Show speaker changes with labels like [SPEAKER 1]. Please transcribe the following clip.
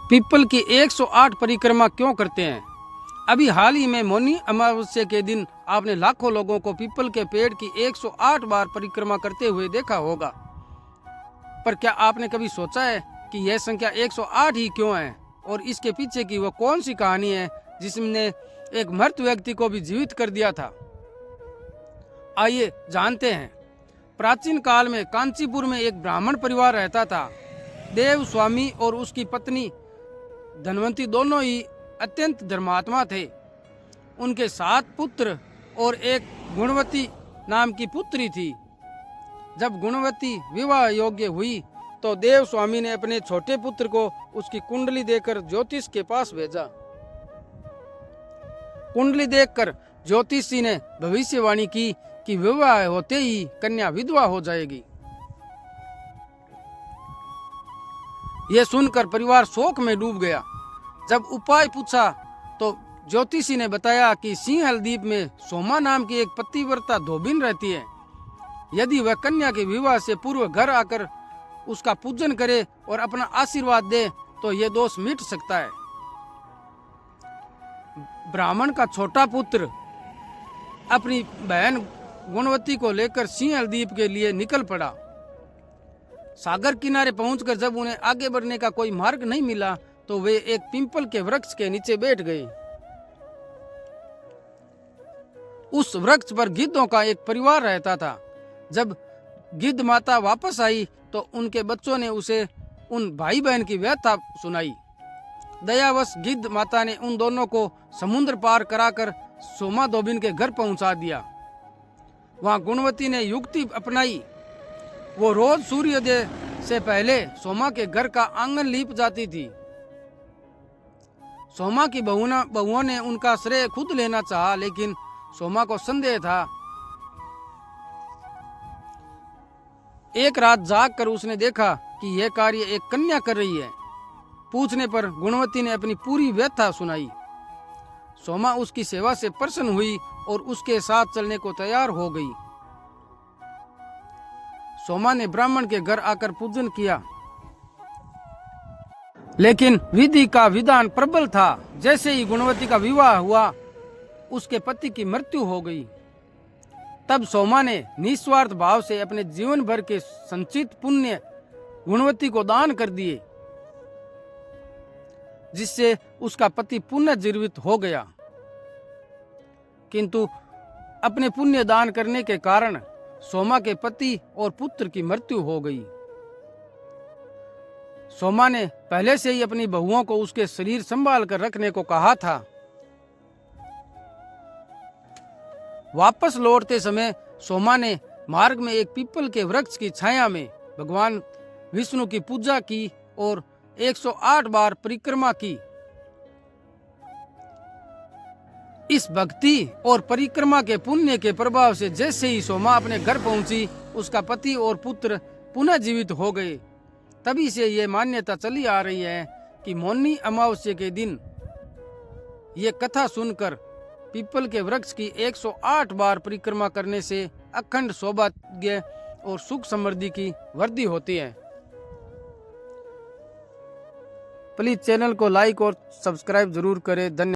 [SPEAKER 1] People की 108 परिक्रमा क्यों करते हैं? अभी हाल ही में मौनी अमावस्या के दिन आपने लाखों लोगों को पीपल के पेड़ की 108 बार परिक्रमा करते हुए देखा होगा। पर क्या आपने कभी सोचा है कि यह संख्या 108 ही क्यों है और इसके पीछे की वो कौन सी कहानी है जिसने एक मृत व्यक्ति को भी जीवित कर दिया था? आइए जानते हैं। प्राचीन काल में कांचीपुर में एक ब्राह्मण परिवार रहता था। देव स्वामी और उसकी पत्नी धनवंती दोनों ही अत्यंत धर्मात्मा थे। उनके 7 पुत्र और एक गुणवती नाम की पुत्री थी। जब गुणवती विवाह योग्य हुई तो देव स्वामी ने अपने छोटे पुत्र को उसकी कुंडली देकर ज्योतिष के पास भेजा। कुंडली देखकर ज्योतिषी ने भविष्यवाणी की कि विवाह होते ही कन्या विधवा हो जाएगी। यह सुनकर परिवार शोक में डूब गया। जब उपाय पूछा तो ज्योतिषी ने बताया कि सिंहल द्वीप में सोमा नाम की एक पतिव्रता धोबिन रहती है। यदि वह कन्या के विवाह से पूर्व घर आकर उसका पूजन करे और अपना आशीर्वाद दे तो यह दोष मिट सकता है। ब्राह्मण का छोटा पुत्र अपनी बहन गुणवती को लेकर सिंहल द्वीप के लिए निकल पड़ा। सागर किनारे पहुंचकर जब उन्हें आगे बढ़ने का कोई मार्ग नहीं मिला तो वे एक पीपल के वृक्ष के नीचे बैठ गए। उस वृक्ष पर गिद्धों का एक परिवार रहता था। जब गिद्ध माता वापस आई तो उनके बच्चों ने उसे उन भाई बहन की व्यथा सुनाई। दयावश गिद्ध माता ने उन दोनों को समुद्र पार कराकर सोमा धोबिन के घर पहुंचा दिया। वहां गुणवती ने युक्ति अपनाई। वो रोज सूर्योदय से पहले सोमा के घर का आंगन लीप जाती थी। सोमा की बहुओं ने उनका श्रेय खुद लेना चाहा, लेकिन सोमा को संदेह था। एक रात जागकर उसने देखा कि यह कार्य एक कन्या कर रही है। पूछने पर गुणवती ने अपनी पूरी व्यथा सुनाई। सोमा उसकी सेवा से प्रसन्न हुई और उसके साथ चलने को तैयार हो गई। सोमा ने ब्राह्मण के घर आकर पूजन किया, लेकिन विधि का विधान प्रबल था। जैसे ही गुणवती का विवाह हुआ उसके पति की मृत्यु हो गई। तब सोमा ने निस्वार्थ भाव से अपने जीवन भर के संचित पुण्य गुणवती को दान कर दिए, जिससे उसका पति पुनः जीवित हो गया। किंतु अपने पुण्य दान करने के कारण सोमा के पति और पुत्र की मृत्यु हो गई। सोमा ने पहले से ही अपनी बहुओं को उसके शरीर संभाल कर रखने को कहा था। वापस लौटते समय सोमा ने मार्ग में एक पीपल के वृक्ष की छाया में भगवान विष्णु की पूजा की और 108 बार परिक्रमा की। इस भक्ति और परिक्रमा के पुण्य के प्रभाव से जैसे ही सोमा अपने घर पहुंची उसका पति और पुत्र पुनः जीवित हो गए। तभी से ये मान्यता चली आ रही है कि मौनी अमावस्या के दिन ये कथा सुनकर पीपल के वृक्ष की 108 बार परिक्रमा करने से अखंड सौभाग्य और सुख समृद्धि की वृद्धि होती है। प्लीज चैनल को लाइक और सब्सक्राइब जरूर करें। धन्यवाद।